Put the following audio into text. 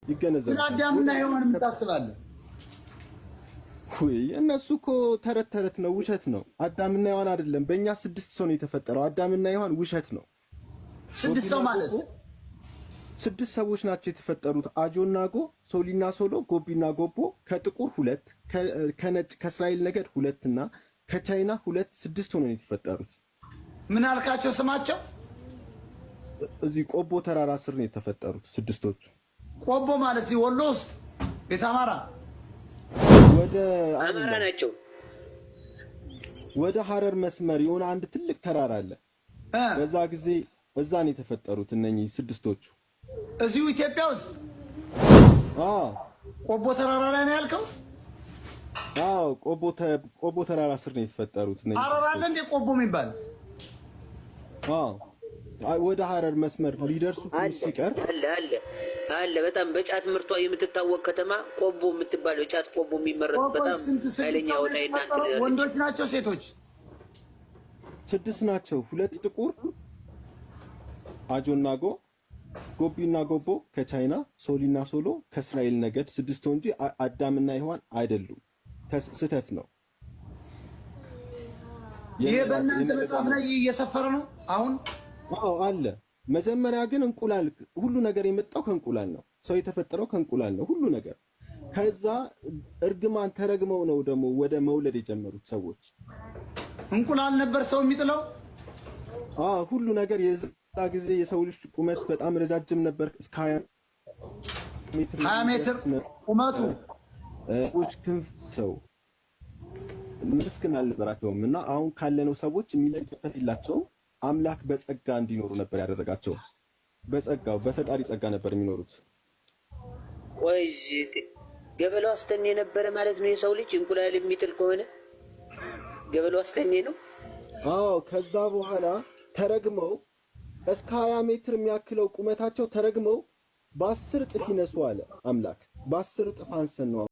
ይገነዘባሉ። ስለ አዳምና ሔዋን ምን ታስባለህ? እነሱ እኮ ተረት ተረት ነው፣ ውሸት ነው። አዳምና ሔዋን አይደለም። በእኛ 6 ሰው ነው የተፈጠረው። አዳምና ሔዋን ውሸት ነው። 6 ሰው ማለት 6 ሰዎች ናቸው የተፈጠሩት። አጆና ጎ፣ ሶሊና ሶሎ፣ ጎቢና ጎቦ፣ ከጥቁር 2፣ ከነጭ ከእስራኤል ነገድ 2 እና ከቻይና 2፣ 6 ሆነው የተፈጠሩት። ምን አልካቸው ስማቸው? እዚህ ቆቦ ተራራ ስር ነው የተፈጠሩት 6ቶቹ። ቆቦ ማለት እዚህ ወሎ ውስጥ ቤተ አማራ ወደ አማራ ናቸው። ወደ ሐረር መስመር የሆነ አንድ ትልቅ ተራራ አለ። በዛ ጊዜ እዛ ነው የተፈጠሩት እነኚህ 6ቶቹ። እዚሁ ኢትዮጵያ ውስጥ ቆቦ ተራራ ላይ ነው ያልከው? አዎ ቆቦ ተራራ ስር ነው የተፈጠሩት እነኚህ። ሐረር አለ እንደ ቆቦ የሚባል? ወደ ሐረር መስመር ሊደርሱ ሲቀር አለ በጣም በጫት ምርቷ የምትታወቅ ከተማ ቆቦ የምትባለው ጫት ቆቦ የሚመረጥ በጣም ኃይለኛ ሆነ። እናንተ ወንዶች ናቸው ሴቶች? 6 ናቸው። 2 ጥቁር አጆና ጎ፣ ጎቢና ጎቦ ከቻይና፣ ሶሊና ሶሎ ከእስራኤል ነገድ 6 እንጂ አዳምና ሔዋን አይደሉም። ስህተት ነው። ይሄ በእናንተ መጽሐፍ ላይ እየሰፈረ ነው አሁን? አለ። መጀመሪያ ግን እንቁላል፣ ሁሉ ነገር የመጣው ከእንቁላል ነው። ሰው የተፈጠረው ከእንቁላል ነው ሁሉ ነገር። ከዛ እርግማን ተረግመው ነው ደግሞ ወደ መውለድ የጀመሩት ሰዎች። እንቁላል ነበር ሰው የሚጥለው? ሁሉ ነገር የዛ ጊዜ የሰው ልጅ ቁመት በጣም ረጃጅም ነበር። እስከ 20 ሜትር ቁመቱ። ክንፍ ሰው ምስክን አልነበራቸውም። እና አሁን ካለነው ሰዎች የሚለዩበት የላቸውም። አምላክ በጸጋ እንዲኖሩ ነበር ያደረጋቸው። በጸጋው በፈጣሪ ጸጋ ነበር የሚኖሩት። ወይ ገበለው አስተኔ ነበረ ማለት ነው የሰው ልጅ እንቁላል የሚጥል ከሆነ ገበለው አስተኔ ነው። ከዛ በኋላ ተረግመው እስከ 20 ሜትር የሚያክለው ቁመታቸው ተረግመው በ10 እጥፍ ይነሱ አለ አምላክ። በ10 እጥፍ አንሰን ነው